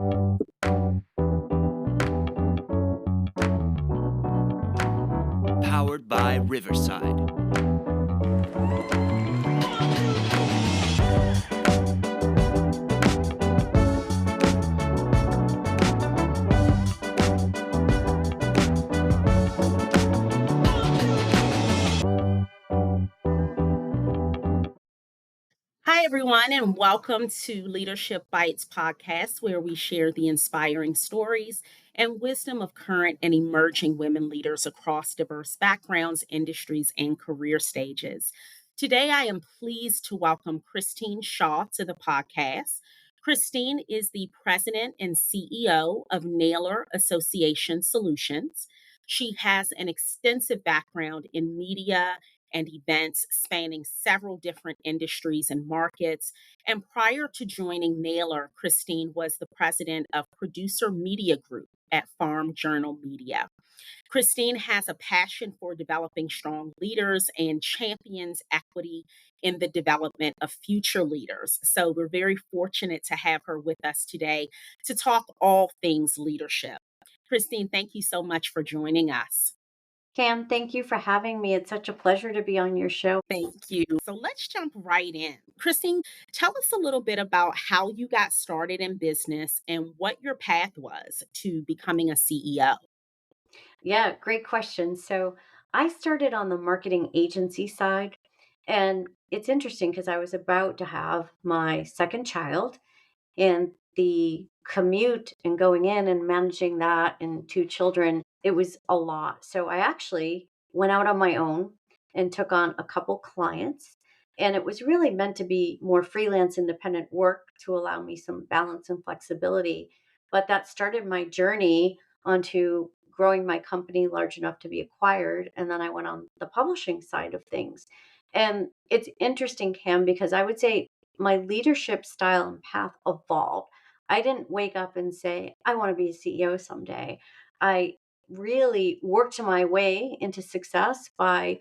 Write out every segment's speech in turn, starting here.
Powered by Riverside. Hi, everyone, and welcome to Leadership Bites podcast, where we share the inspiring stories and wisdom of current and emerging women leaders across diverse backgrounds, industries, and career stages. Today, I am pleased to welcome Christine Shaw to the podcast. Christine is the president and CEO of Naylor Association Solutions. She has an extensive background in media and events spanning several different industries and markets. And prior to joining Naylor, Christine was the president of Producer Media Group at Farm Journal Media. Christine has a passion for developing strong leaders and champions equity in the development of future leaders. So we're very fortunate to have her with us today to talk all things leadership. Christine, thank you so much for joining us. Cam, thank you for having me. It's such a pleasure to be on your show. Thank you. So let's jump right in. Christine, tell us a little bit about how you got started in business and what your path was to becoming a CEO. Yeah, great question. So I started on the marketing agency side, and it's interesting because I was about to have my second child, and the commute and going in and managing that and two children, it was a lot. So I actually went out on my own and took on a couple clients. And it was really meant to be more freelance independent work to allow me some balance and flexibility. But that started my journey onto growing my company large enough to be acquired. And then I went on the publishing side of things. And it's interesting, Cam, because I would say my leadership style and path evolved. I didn't wake up and say, I want to be a CEO someday. I really worked my way into success by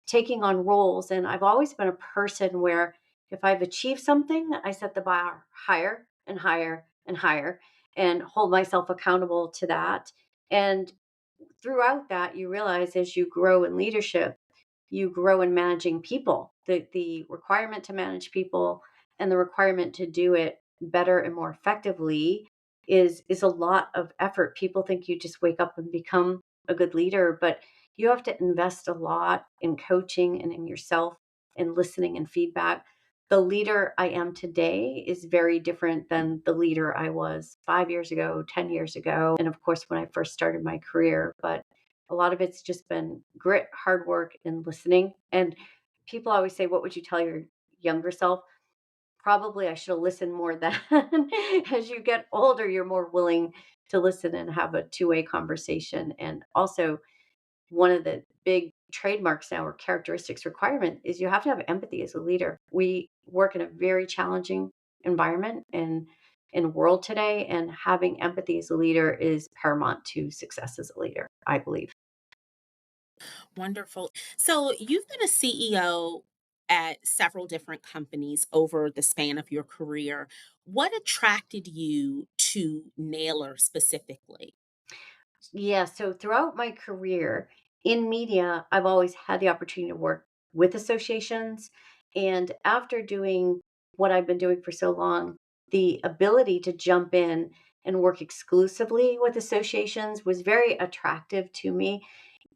taking on roles. And I've always been a person where if I've achieved something, I set the bar higher and higher and higher and hold myself accountable to that. And throughout that, you realize as you grow in leadership, you grow in managing people. The requirement to manage people and the requirement to do it better and more effectively is a lot of effort. People think you just wake up and become a good leader, but you have to invest a lot in coaching and in yourself and listening and feedback. The leader I am today is very different than the leader I was 5 years ago, 10 years ago, and of course, when I first started my career. But a lot of it's just been grit, hard work, and listening. And people always say, what would you tell your younger self? Probably I should have listened more then. As you get older, you're more willing to listen and have a two-way conversation. And also, one of the big trademarks now or characteristics requirement is you have to have empathy as a leader. We work in a very challenging environment and in world today, and having empathy as a leader is paramount to success as a leader, I believe. Wonderful. So you've been a CEO at several different companies over the span of your career. What attracted you to Naylor specifically? Yeah, so throughout my career in media, I've always had the opportunity to work with associations. And after doing what I've been doing for so long, the ability to jump in and work exclusively with associations was very attractive to me.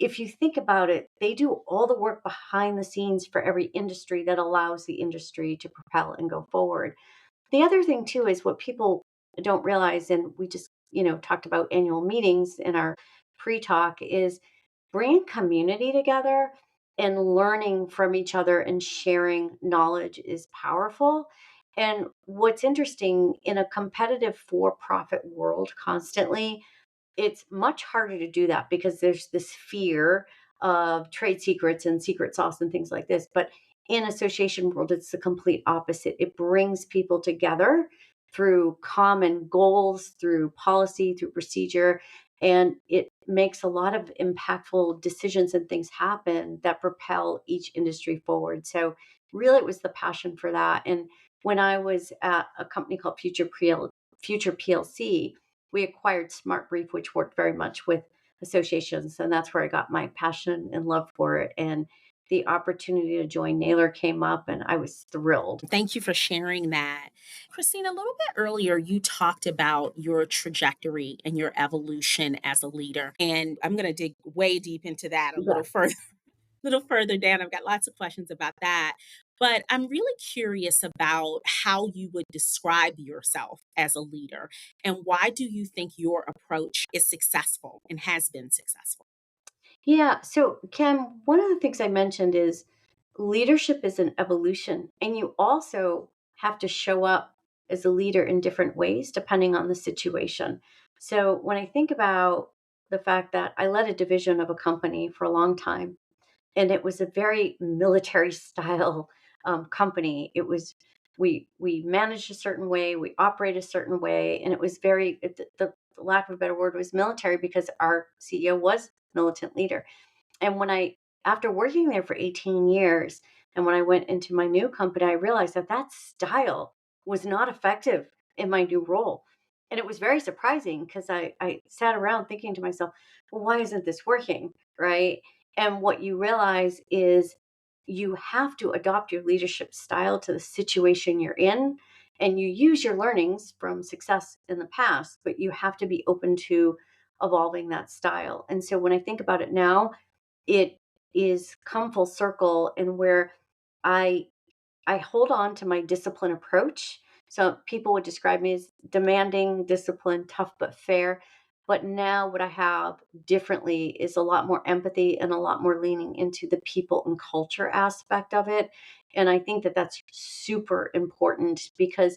If you think about it, they do all the work behind the scenes for every industry that allows the industry to propel and go forward. The other thing too is what people don't realize, and we just, talked about annual meetings in our pre-talk, is bringing community together and learning from each other and sharing knowledge is powerful. And what's interesting in a competitive for-profit world constantly, it's much harder to do that because there's this fear of trade secrets and secret sauce and things like this. But in association world, it's the complete opposite. It brings people together through common goals, through policy, through procedure, and it makes a lot of impactful decisions and things happen that propel each industry forward. So really it was the passion for that. And when I was at a company called Future Future PLC, we acquired Smart Brief, which worked very much with associations. And that's where I got my passion and love for it. And the opportunity to join Naylor came up, and I was thrilled. Thank you for sharing that. Christina, a little bit earlier, you talked about your trajectory and your evolution as a leader. And I'm going to dig way deep into that a Yeah. little further down. I've got lots of questions about that. But I'm really curious about how you would describe yourself as a leader and why do you think your approach is successful and has been successful? Yeah. So, Kim, one of the things I mentioned is leadership is an evolution, and you also have to show up as a leader in different ways depending on the situation. So, when I think about the fact that I led a division of a company for a long time, and it was a very military style company. It was we managed a certain way, we operate a certain way, and it was the lack of a better word was military because our CEO was militant leader. And when I after working there for 18 years, and when I went into my new company, I realized that that style was not effective in my new role. And it was very surprising because I sat around thinking to myself, well, why isn't this working? Right. And what you realize is you have to adopt your leadership style to the situation you're in. And you use your learnings from success in the past, but you have to be open to evolving that style. And so when I think about it now, it is come full circle and where I I hold on to my discipline approach. So people would describe me as demanding, disciplined, tough but fair. But now what I have differently is a lot more empathy and a lot more leaning into the people and culture aspect of it. And I think that that's super important because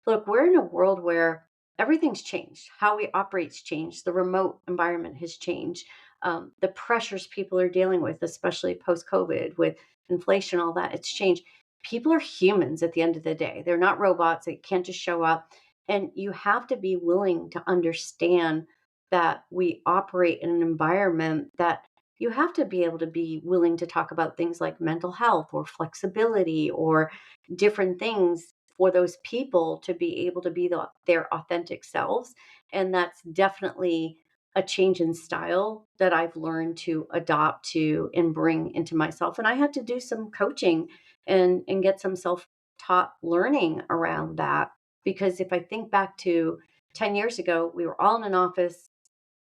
look, we're in a world where everything's changed. How we operate's changed. The remote environment has changed. The pressures people are dealing with, especially post COVID, with inflation, all that, it's changed. People are humans at the end of the day. They're not robots. They can't just show up. And you have to be willing to understand that we operate in an environment that you have to be able to be willing to talk about things like mental health or flexibility or different things for those people to be able to be their authentic selves. And that's definitely a change in style that I've learned to adopt to and bring into myself. And I had to do some coaching and get some self-taught learning around that. Because if I think back to 10 years ago, we were all in an office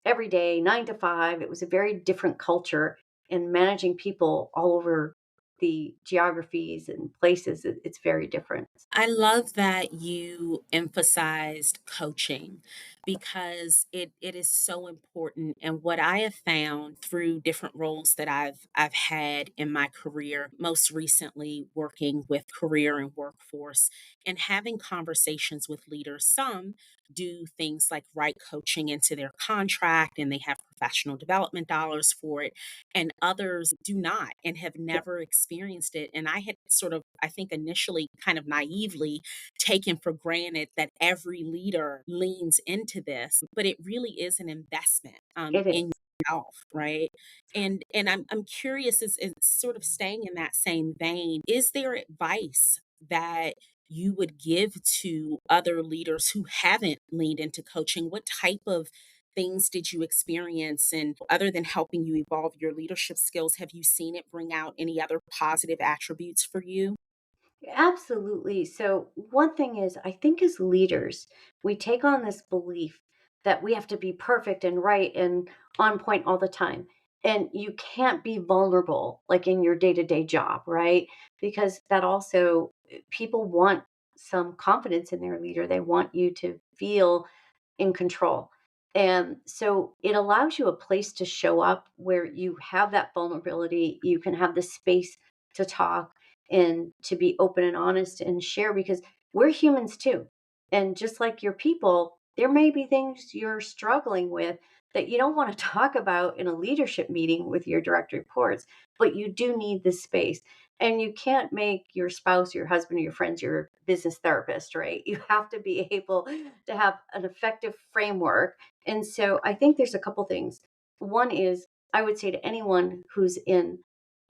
every day, 9 to 5. It was a very different culture and managing people all over the geographies and places, it's very different. I love that you emphasized coaching because it is so important. And what I have found through different roles that I've had in my career, most recently working with career and workforce and having conversations with leaders. Some do things like write coaching into their contract and they have professional development dollars for it, and others do not and have never experienced it. And I had sort of, I think, initially kind of naively taken for granted that every leader leans into this, but it really is an investment It in is. yourself, right? And I'm curious, is sort of staying in that same vein, is there advice that you would give to other leaders who haven't leaned into coaching? What type of things did you experience? And other than helping you evolve your leadership skills, have you seen it bring out any other positive attributes for you? Absolutely. So, one thing is, I think as leaders, we take on this belief that we have to be perfect and right and on point all the time. And you can't be vulnerable like in your day to day job, right? Because that also, people want some confidence in their leader. They want you to feel in control. And so it allows you a place to show up where you have that vulnerability. You can have the space to talk and to be open and honest and share because we're humans too. And just like your people, there may be things you're struggling with that you don't want to talk about in a leadership meeting with your direct reports, but you do need this space. And you can't make your spouse, your husband, or your friends your business therapist, right? You have to be able to have an effective framework. And so I think there's a couple things. One is I would say to anyone who's in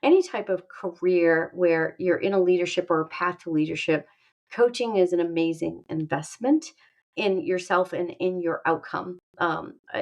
any type of career where you're in a leadership or a path to leadership, coaching is an amazing investment. in yourself and in your outcome,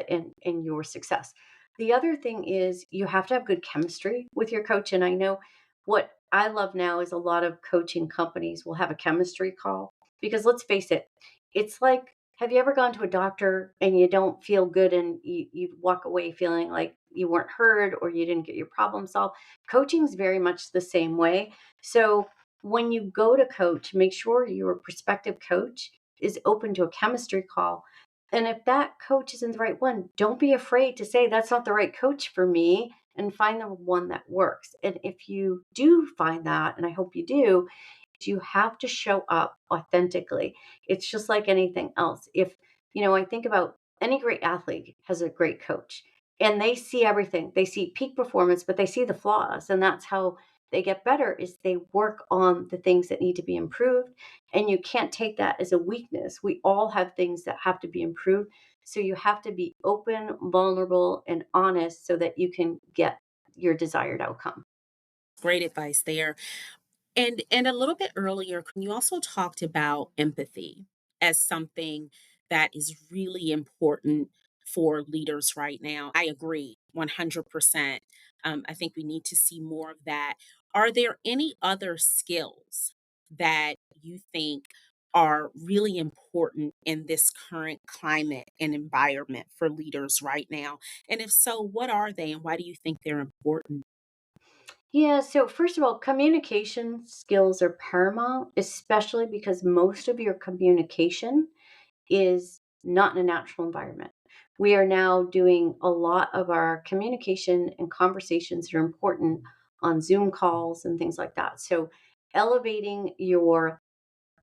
in your success. The other thing is you have to have good chemistry with your coach. And I know what I love now is a lot of coaching companies will have a chemistry call, because let's face it, it's like, have you ever gone to a doctor and you don't feel good and you walk away feeling like you weren't heard or you didn't get your problem solved? Coaching is very much the same way. So when you go to coach, make sure your prospective coach is open to a chemistry call. And if that coach isn't the right one, don't be afraid to say that's not the right coach for me, and find the one that works. And if you do find that, and I hope you do, you have to show up authentically. It's just like anything else. If, I think about any great athlete has a great coach, and they see everything. They see peak performance, but they see the flaws. And that's how they get better, is they work on the things that need to be improved. And you can't take that as a weakness. We all have things that have to be improved. So you have to be open, vulnerable, and honest so that you can get your desired outcome. Great advice there. And a little bit earlier, you also talked about empathy as something that is really important for leaders right now. I agree 100%. I think we need to see more of that. Are there any other skills that you think are really important in this current climate and environment for leaders right now? And if so, what are they and why do you think they're important? Yeah, so first of all, communication skills are paramount, especially because most of your communication is not in a natural environment. We are now doing a lot of our communication and conversations that are important on Zoom calls and things like that. So, elevating your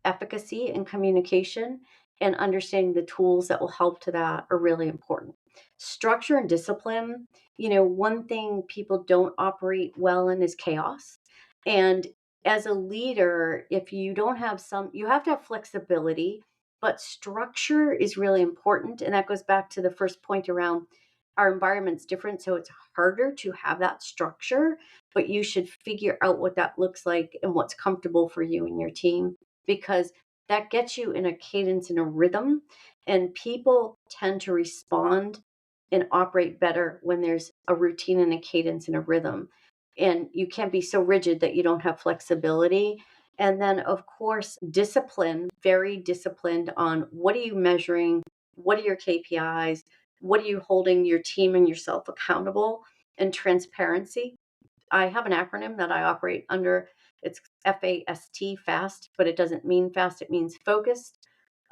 efficacy in communication and understanding the tools that will help to that are really important. Structure and discipline, one thing people don't operate well in is chaos. And as a leader, if you don't have you have to have flexibility, but structure is really important. And that goes back to the first point around our environment's different. So it's harder to have that structure, but you should figure out what that looks like and what's comfortable for you and your team, because that gets you in a cadence and a rhythm. And people tend to respond and operate better when there's a routine and a cadence and a rhythm. And you can't be so rigid that you don't have flexibility. And then, of course, discipline, very disciplined on what are you measuring? What are your KPIs? What are you holding your team and yourself accountable? And transparency. I have an acronym that I operate under. It's FAST, fast, but it doesn't mean fast. It means focused,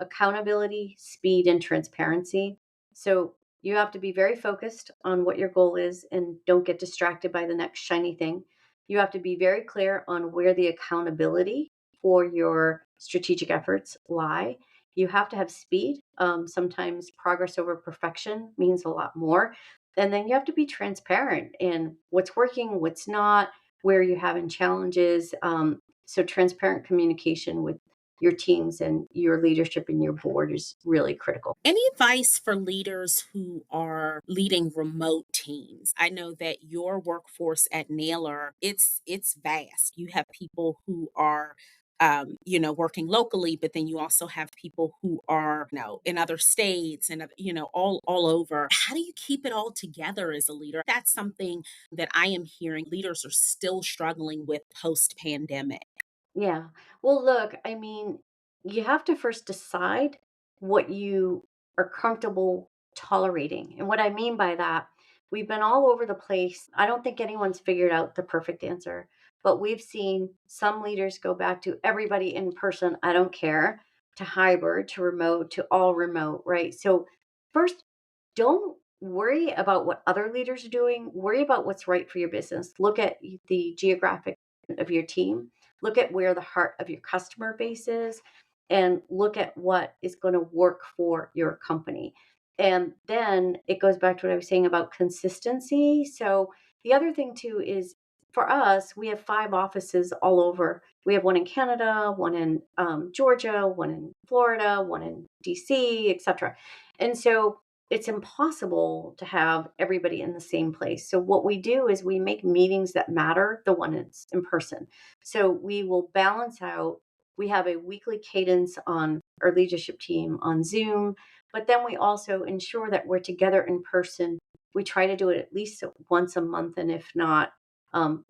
accountability, speed, and transparency. So you have to be very focused on what your goal is and don't get distracted by the next shiny thing. You have to be very clear on where the accountability for your strategic efforts lie. You have to have speed. Sometimes progress over perfection means a lot more. And then you have to be transparent in what's working, what's not, where you're having challenges. So transparent communication with your teams and your leadership and your board is really critical. Any advice for leaders who are leading remote teams? I know that your workforce at Naylor, it's vast. You have people who are working locally, but then you also have people who are, in other states and, all over. How do you keep it all together as a leader? That's something that I am hearing leaders are still struggling with post pandemic. Yeah. Well, look, I mean, you have to first decide what you are comfortable tolerating. And what I mean by that, we've been all over the place. I don't think anyone's figured out the perfect answer, but we've seen some leaders go back to everybody in person, I don't care, to hybrid, to remote, to all remote, right? So, first, don't worry about what other leaders are doing. Worry about what's right for your business. Look at the geographic of your team, look at where the heart of your customer base is, and look at what is going to work for your company. And then it goes back to what I was saying about consistency. So the other thing too is, for us, we have 5 offices all over. We have one in Canada, one in Georgia, one in Florida, one in DC, etc. And so it's impossible to have everybody in the same place. So what we do is we make meetings that matter, the one that's in person. So we will balance out. We have a weekly cadence on our leadership team on Zoom. But then we also ensure that we're together in person. We try to do it at least once a month, and if not,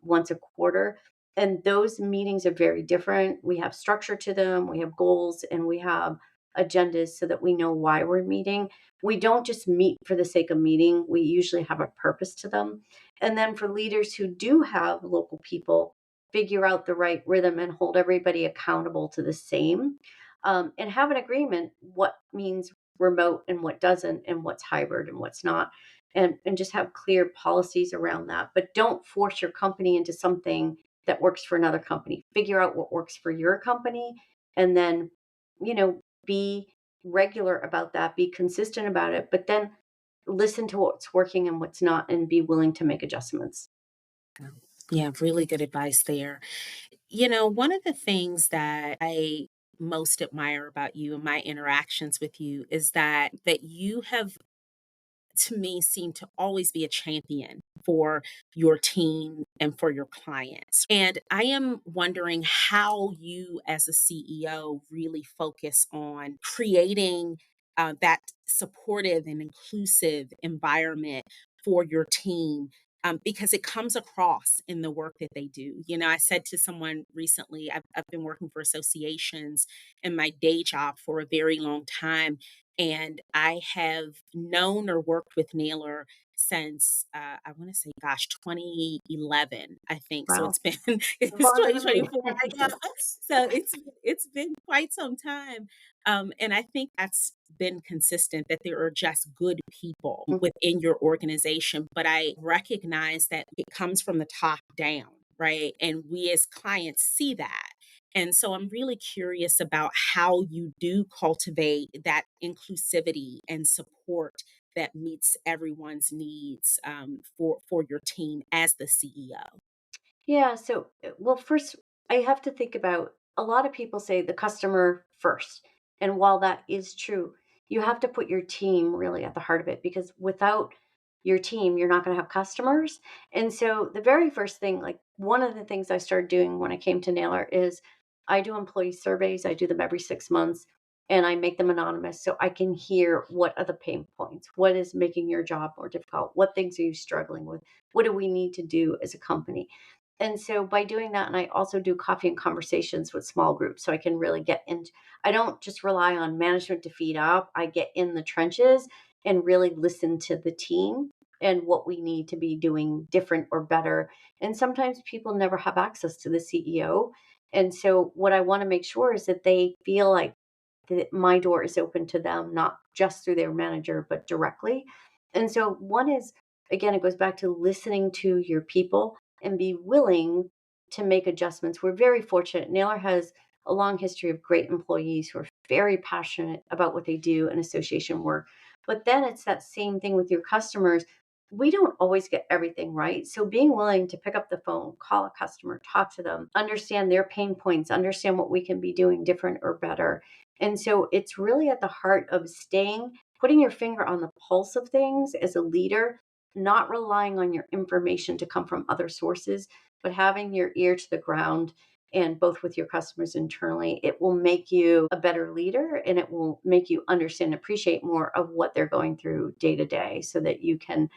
once a quarter. And those meetings are very different. We have structure to them, we have goals, and we have agendas so that we know why we're meeting. We don't just meet for the sake of meeting, we usually have a purpose to them. And then for leaders who do have local people, figure out the right rhythm and hold everybody accountable to the same, and have an agreement what means remote and what doesn't, and what's hybrid and what's not, and just have clear policies around that. But don't force your company into something that works for another company. Figure out what works for your company, and then, be regular about that, be consistent about it, but then listen to what's working and what's not, and be willing to make adjustments. Yeah, really good advice there. One of the things that I most admire about you and my interactions with you is that you have, to me, seem to always be a champion for your team and for your clients. And I am wondering how you, as a CEO, really focus on creating that supportive and inclusive environment for your team. Because it comes across in the work that they do. I said to someone recently, I've been working for associations in my day job for a very long time, and I have known or worked with Naylor since I want to say, gosh, 2011, I think. So Wow. it's been it's Longer than me. 2024. I know. So it's been quite some time. And I think that's been consistent that there are just good people within your organization. But I recognize that it comes from the top down, right? And we as clients see that. And so I'm really curious about how you do cultivate that inclusivity and support that meets everyone's needs, for your team as the CEO. Yeah. So, well, first, I have to think about, a lot of people say the customer first. And while that is true, you have to put your team really at the heart of it, because without your team, you're not going to have customers. And so, the very first thing, like one of the things I started doing when I came to Naylor, is I do employee surveys. I do them every 6 months, and I make them anonymous so I can hear what are the pain points, what is making your job more difficult, what things are you struggling with, what do we need to do as a company. And so by doing that, and I also do coffee and conversations with small groups, so I can really get into, I don't just rely on management to feed up. I get in the trenches and really listen to the team and what we need to be doing different or better. And sometimes people never have access to the CEO. And so what I want to make sure is that they feel like that my door is open to them, not just through their manager, but directly. And so one is, again, it goes back to listening to your people and be willing to make adjustments. We're very fortunate. Naylor has a long history of great employees who are very passionate about what they do in association work. But then it's that same thing with your customers. We don't always get everything right. So being willing to pick up the phone, call a customer, talk to them, understand their pain points, understand what we can be doing different or better. And so it's really at the heart of staying, putting your finger on the pulse of things as a leader, not relying on your information to come from other sources, but having your ear to the ground, and both with your customers internally. It will make you a better leader, and it will make you understand and appreciate more of what they're going through day to day, so that you can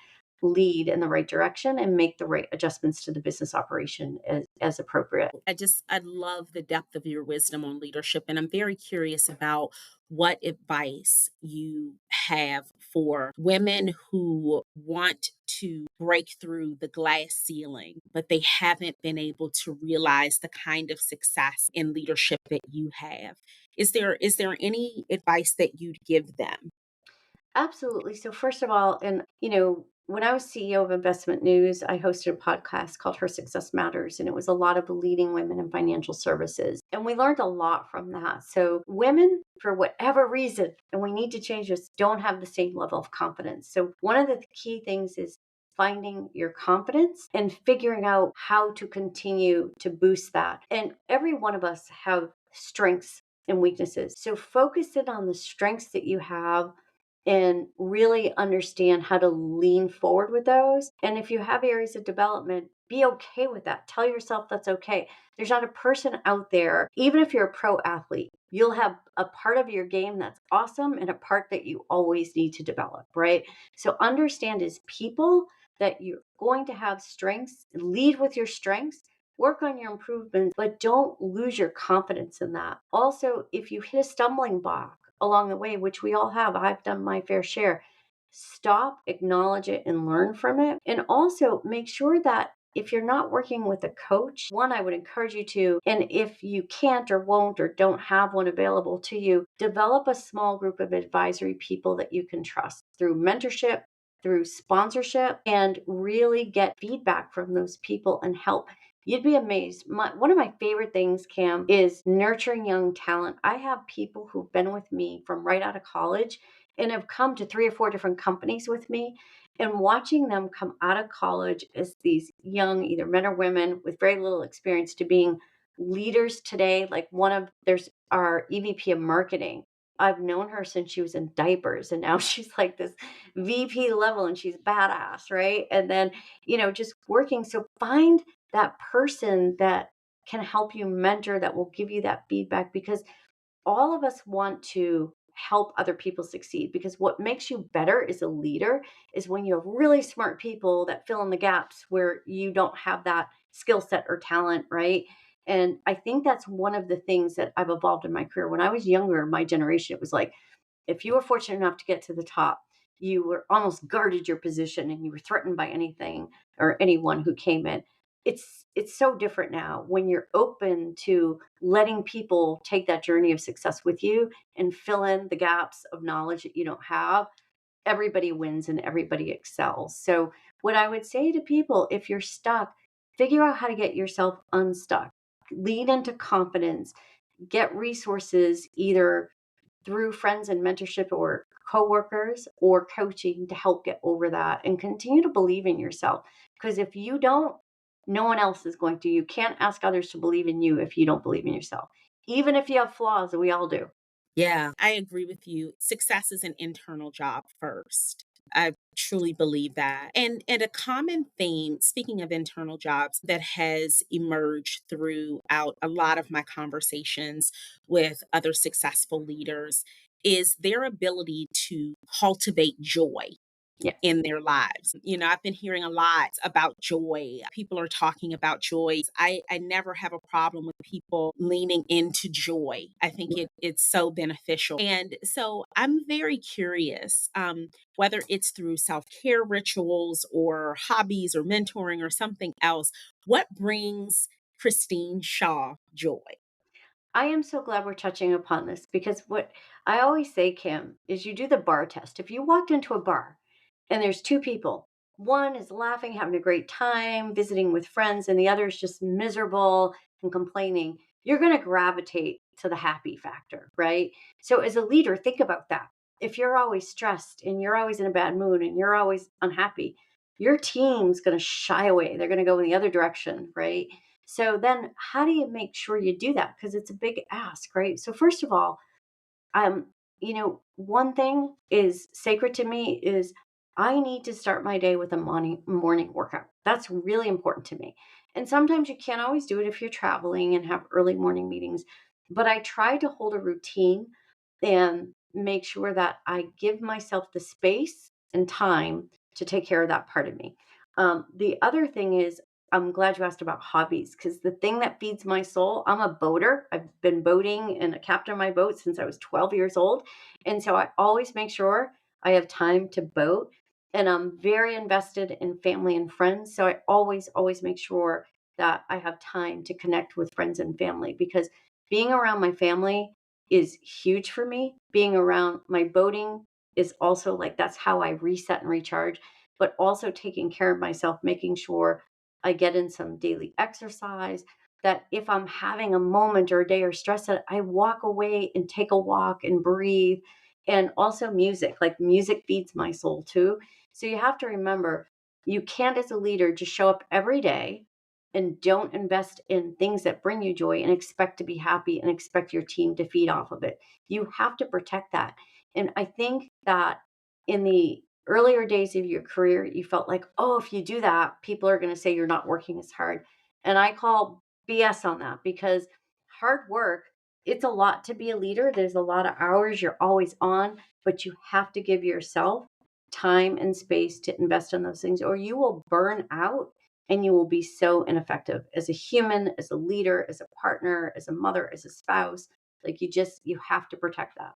lead in the right direction and make the right adjustments to the business operation as appropriate. I love the depth of your wisdom on leadership. And I'm very curious about what advice you have for women who want to break through the glass ceiling, but they haven't been able to realize the kind of success in leadership that you have. Is there any advice that you'd give them? Absolutely. So first of all, and when I was CEO of Investment News, I hosted a podcast called Her Success Matters, and it was a lot of leading women in financial services. And we learned a lot from that. So women, for whatever reason, and we need to change this, don't have the same level of confidence. So one of the key things is finding your confidence and figuring out how to continue to boost that. And every one of us have strengths and weaknesses. So focus in on the strengths that you have and really understand how to lean forward with those. And if you have areas of development, be okay with that. Tell yourself that's okay. There's not a person out there, even if you're a pro athlete, you'll have a part of your game that's awesome and a part that you always need to develop, right? So understand as people that you're going to have strengths, lead with your strengths, work on your improvements, but don't lose your confidence in that. Also, if you hit a stumbling block along the way, which we all have, I've done my fair share, stop, acknowledge it, and learn from it. And also make sure that if you're not working with a coach, one, I would encourage you to, and if you can't or won't or don't have one available to you, develop a small group of advisory people that you can trust through mentorship, through sponsorship, and really get feedback from those people and help. You'd be amazed. One of my favorite things, Cam, is nurturing young talent. I have people who've been with me from right out of college and have come to 3 or 4 different companies with me. And watching them come out of college as these young, either men or women with very little experience, to being leaders today. Like there's our EVP of marketing. I've known her since she was in diapers, and now she's like this VP level and she's badass, right? And then, just working. So find that person that can help you mentor, that will give you that feedback, because all of us want to help other people succeed, because what makes you better as a leader is when you have really smart people that fill in the gaps where you don't have that skill set or talent, right? And I think that's one of the things that I've evolved in my career. When I was younger, my generation, it was like, if you were fortunate enough to get to the top, you were almost guarded your position and you were threatened by anything or anyone who came in. It's so different now when you're open to letting people take that journey of success with you and fill in the gaps of knowledge that you don't have. Everybody wins and everybody excels. So what I would say to people, if you're stuck, figure out how to get yourself unstuck. Lean into confidence, get resources either through friends and mentorship or coworkers or coaching to help get over that, and continue to believe in yourself. Because if you don't, no one else is going to. You can't ask others to believe in you if you don't believe in yourself, even if you have flaws, and we all do. Yeah, I agree with you. Success is an internal job first. I truly believe that. And a common theme, speaking of internal jobs, that has emerged throughout a lot of my conversations with other successful leaders is their ability to cultivate joy Yes. in their lives. I've been hearing a lot about joy. People are talking about joy. I never have a problem with people leaning into joy. I think it's so beneficial. And so I'm very curious, whether it's through self care rituals or hobbies or mentoring or something else, what brings Christine Shaw joy? I am so glad we're touching upon this, because what I always say, Kim, is you do the bar test. If you walked into a bar and there's two people, one is laughing, having a great time, visiting with friends, and the other is just miserable and complaining, you're going to gravitate to the happy factor, right? So, as a leader, think about that. If you're always stressed and you're always in a bad mood and you're always unhappy, your team's going to shy away. They're going to go in the other direction, right? So then how do you make sure you do that? Because it's a big ask, right? So first of all, um, one thing is sacred to me is I need to start my day with a morning workout. That's really important to me. And sometimes you can't always do it if you're traveling and have early morning meetings, but I try to hold a routine and make sure that I give myself the space and time to take care of that part of me. The other thing is, I'm glad you asked about hobbies, because the thing that feeds my soul, I'm a boater. I've been boating and a captain of my boat since I was 12 years old. And so I always make sure I have time to boat. And I'm very invested in family and friends. So I always make sure that I have time to connect with friends and family, because being around my family is huge for me. Being around my boating is also like that's how I reset and recharge, but also taking care of myself, making sure I get in some daily exercise. That if I'm having a moment or a day or stress, that I walk away and take a walk and breathe. And also music, like music feeds my soul too. So you have to remember, you can't as a leader just show up every day and don't invest in things that bring you joy and expect to be happy and expect your team to feed off of it. You have to protect that. And I think that in the earlier days of your career, you felt like, oh, if you do that, people are going to say you're not working as hard. And I call BS on that, because hard work it's a lot to be a leader. There's a lot of hours, you're always on, but you have to give yourself time and space to invest in those things, or you will burn out and you will be so ineffective as a human, as a leader, as a partner, as a mother, as a spouse. Like you have to protect that.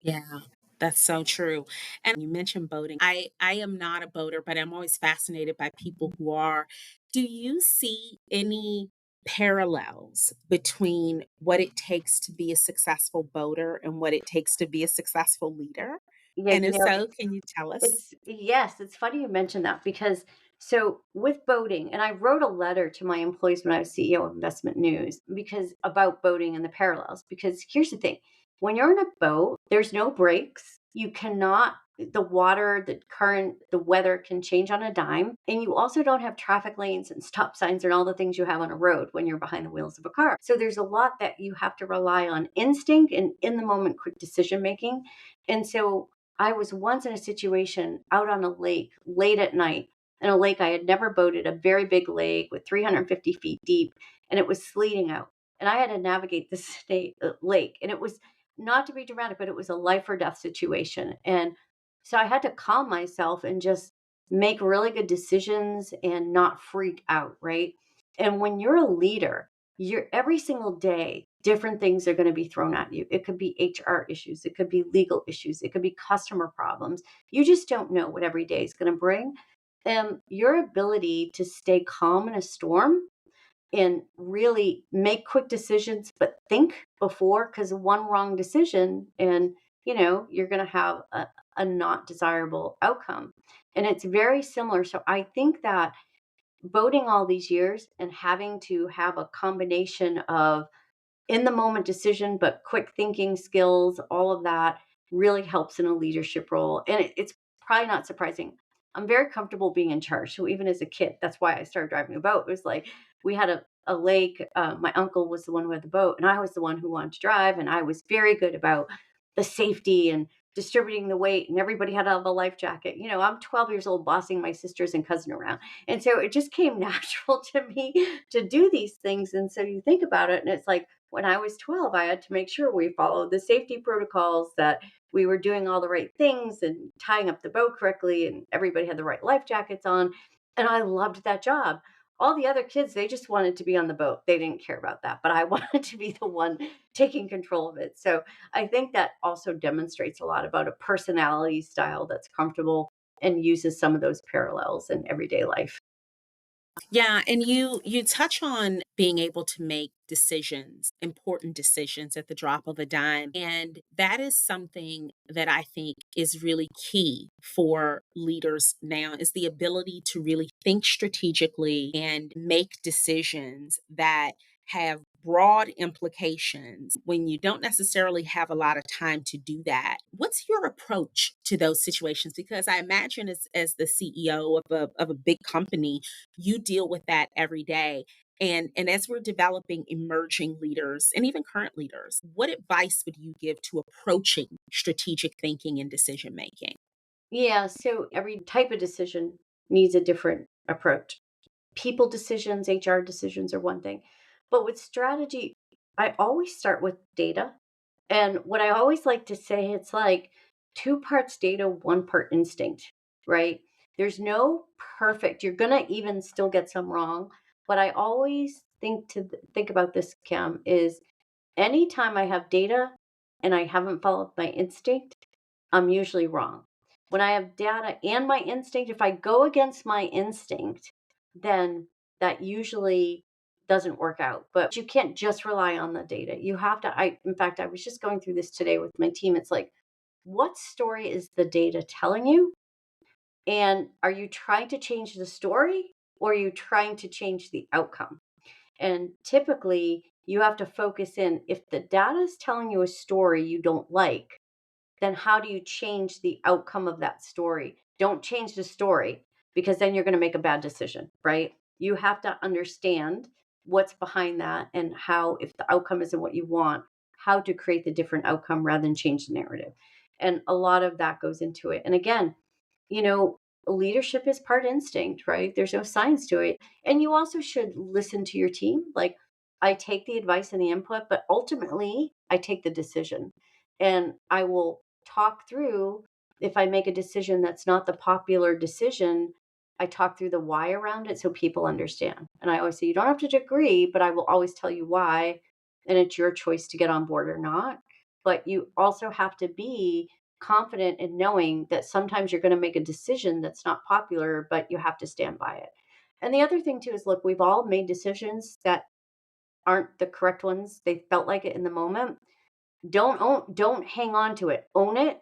Yeah, that's so true. And you mentioned boating. I am not a boater, but I'm always fascinated by people who are. Do you see any parallels between what it takes to be a successful boater and what it takes to be a successful leader? Yeah, And if so, can you tell us? it's yes, it's funny you mentioned that because so with boating, and I wrote a letter to my employees when I was CEO of Investment News because about boating and the parallels. Because here's the thing: when you're in a boat, there's no brakes. You cannot the water, the current, the weather can change on a dime, and you also don't have traffic lanes and stop signs and all the things you have on a road when you're behind the wheels of a car. So there's a lot that you have to rely on instinct and in the moment quick decision making. And so I was once in a situation out on a lake late at night, in a lake I had never boated, a very big lake with 350 feet deep, and it was sleeting out. And I had to navigate this lake, and it was not to be dramatic, but it was a life or death situation. And so I had to calm myself and just make really good decisions and not freak out, right? And when you're a leader, you're every single day different things are going to be thrown at you. It could be HR issues, it could be legal issues, it could be customer problems. You just don't know what every day is going to bring. Your ability to stay calm in a storm and really make quick decisions, but think before, because one wrong decision and you're going to have a not desirable outcome. And it's very similar. So I think that voting all these years and having to have a combination of in the moment decision, but quick thinking skills, all of that really helps in a leadership role. And it's probably not surprising. I'm very comfortable being in charge. So even as a kid, that's why I started driving a boat. It was like we had a lake. My uncle was the one who had the boat, and I was the one who wanted to drive. And I was very good about the safety and distributing the weight, and everybody had to have a life jacket. I'm 12 years old bossing my sisters and cousin around. And so it just came natural to me to do these things. And so you think about it, and it's like, when I was 12, I had to make sure we followed the safety protocols, that we were doing all the right things and tying up the boat correctly, and everybody had the right life jackets on. And I loved that job. All the other kids, they just wanted to be on the boat. They didn't care about that, but I wanted to be the one taking control of it. So I think that also demonstrates a lot about a personality style that's comfortable and uses some of those parallels in everyday life. Yeah, and you touch on being able to make decisions, important decisions at the drop of a dime. And that is something that I think is really key for leaders now is the ability to really think strategically and make decisions that have broad implications when you don't necessarily have a lot of time to do that. What's your approach to those situations? Because I imagine as the CEO of a big company, you deal with that every day. And as we're developing emerging leaders and even current leaders, what advice would you give to approaching strategic thinking and decision making? Yeah, so every type of decision needs a different approach. People decisions, HR decisions are one thing. But with strategy, I always start with data. And what I always like to say, it's like two parts data, one part instinct, right? There's no perfect, you're going to even still get some wrong. But I always think about this, Cam, is anytime I have data and I haven't followed my instinct, I'm usually wrong. When I have data and my instinct, if I go against my instinct, then that usually doesn't work out. But you can't just rely on the data. You have to in fact, I was just going through this today with my team. It's like, what story is the data telling you? And are you trying to change the story or are you trying to change the outcome? And typically, you have to focus in. If the data is telling you a story you don't like, then how do you change the outcome of that story? Don't change the story because then you're going to make a bad decision, right? You have to understand what's behind that and how, if the outcome isn't what you want, how to create the different outcome rather than change the narrative. And a lot of that goes into it. And again, you know, leadership is part instinct, right? There's no science to it. And you also should listen to your team. Like, I take the advice and the input, but ultimately I take the decision. And I will talk through, if I make a decision that's not the popular decision, I talk through the why around it so people understand. And I always say, you don't have to agree, but I will always tell you why. And it's your choice to get on board or not. But you also have to be confident in knowing that sometimes you're going to make a decision that's not popular, but you have to stand by it. And the other thing too is, look, we've all made decisions that aren't the correct ones. They felt like it in the moment. Don't hang on to it. Own it,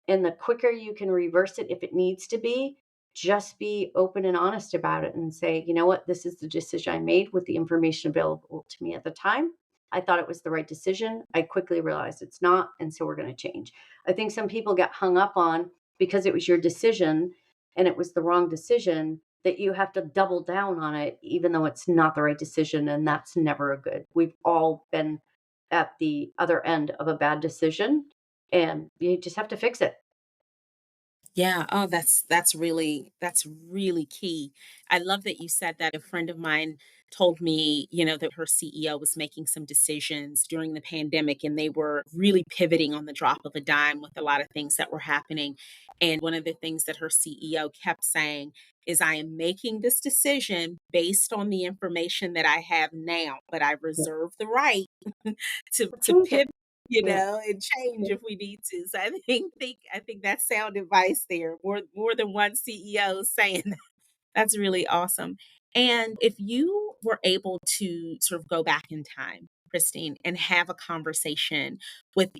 and the quicker you can reverse it if it needs to be, just be open and honest about it and say, "You know what? This is the decision I made with the information available to me at the time. I thought it was the right decision. I quickly realized it's not, and so we're going to change." I think some people get hung up on, because it was your decision and it was the wrong decision, that you have to double down on it even though it's not the right decision, and that's never a good. We've all been at the other end of a bad decision, and you just have to fix it. Yeah, oh, that's really key. I love that you said that. A friend of mine told me, that her CEO was making some decisions during the pandemic and they were really pivoting on the drop of a dime with a lot of things that were happening. And one of the things that her CEO kept saying is, I am making this decision based on the information that I have now, but I Yeah. reserve the right to Change it. pivot, Yeah. and change Yeah. if we need to. So I think that's sound advice there. More than one CEO saying that. That's really awesome. And if you were able to sort of go back in time, Christine, and have a conversation with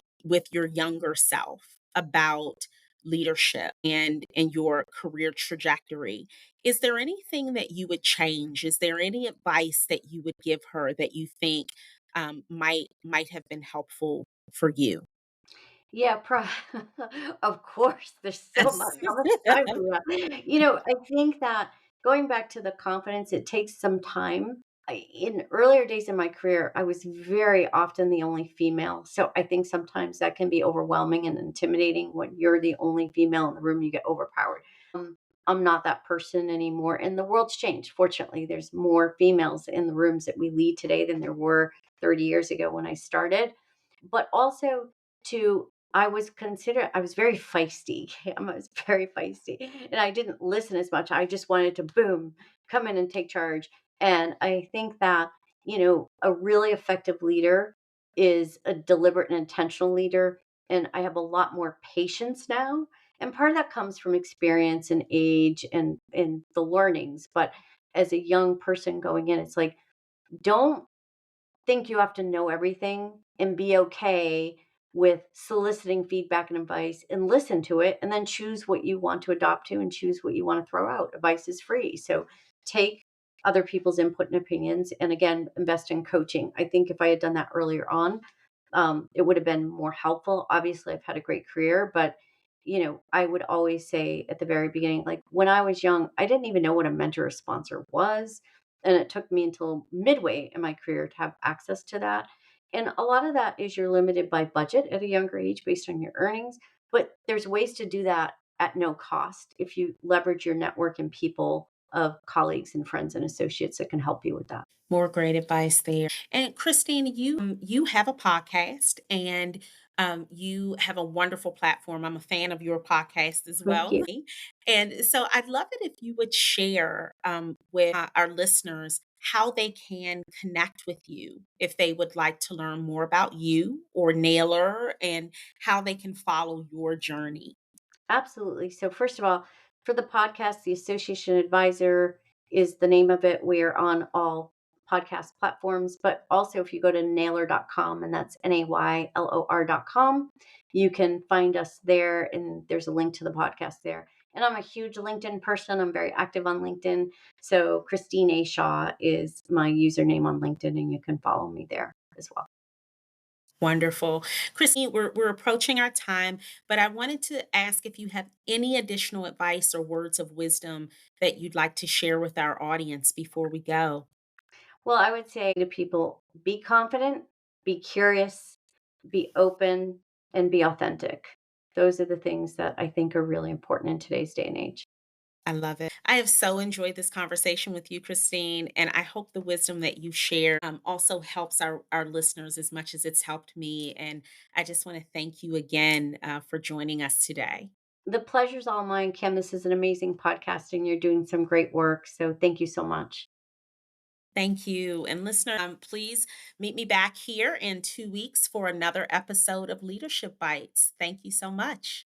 your younger self about leadership and your career trajectory, is there anything that you would change? Is there any advice that you would give her that you think might have been helpful for you? Yeah, of course, there's so much. Yes. How much time do we have? I think that going back to the confidence, it takes some time. In earlier days in my career, I was very often the only female. So I think sometimes that can be overwhelming and intimidating when you're the only female in the room, you get overpowered. Um, I'm not that person anymore. And the world's changed. Fortunately, there's more females in the rooms that we lead today than there were 30 years ago when I started. But also, to I was very feisty. I was very feisty, and I didn't listen as much. I just wanted to boom, come in and take charge. And I think that, a really effective leader is a deliberate and intentional leader. And I have a lot more patience now. And part of that comes from experience and age and the learnings. But as a young person going in, it's like, don't think you have to know everything, and be okay with soliciting feedback and advice, and listen to it, and then choose what you want to adopt to and choose what you want to throw out. Advice is free. So take other people's input and opinions, and again, invest in coaching. I think if I had done that earlier on, it would have been more helpful. Obviously, I've had a great career, but I would always say at the very beginning, like when I was young, I didn't even know what a mentor or sponsor was. And it took me until midway in my career to have access to that. And a lot of that is you're limited by budget at a younger age based on your earnings. But there's ways to do that at no cost if you leverage your network and people of colleagues and friends and associates that can help you with that. More great advice there. And Christine, you have a podcast and you have a wonderful platform. I'm a fan of your podcast as Thank well. you. And so I'd love it if you would share with our listeners how they can connect with you if they would like to learn more about you or Naylor and how they can follow your journey. Absolutely. So, first of all, for the podcast, the Association Advisor is the name of it. We're on all podcast platforms, but also if you go to naylor.com, and that's naylor.com, you can find us there, and there's a link to the podcast there. And I'm a huge LinkedIn person. I'm very active on LinkedIn. So, Christine A. Shaw is my username on LinkedIn, and you can follow me there as well. Wonderful. Christine, we're approaching our time, but I wanted to ask if you have any additional advice or words of wisdom that you'd like to share with our audience before we go. Well, I would say to people, be confident, be curious, be open, and be authentic. Those are the things that I think are really important in today's day and age. I love it. I have so enjoyed this conversation with you, Christine, and I hope the wisdom that you share also helps our listeners as much as it's helped me. And I just want to thank you again for joining us today. The pleasure's all mine, Kim. This is an amazing podcast, and you're doing some great work. So thank you so much. Thank you. And listener, please meet me back here in 2 weeks for another episode of Leadership Bites. Thank you so much.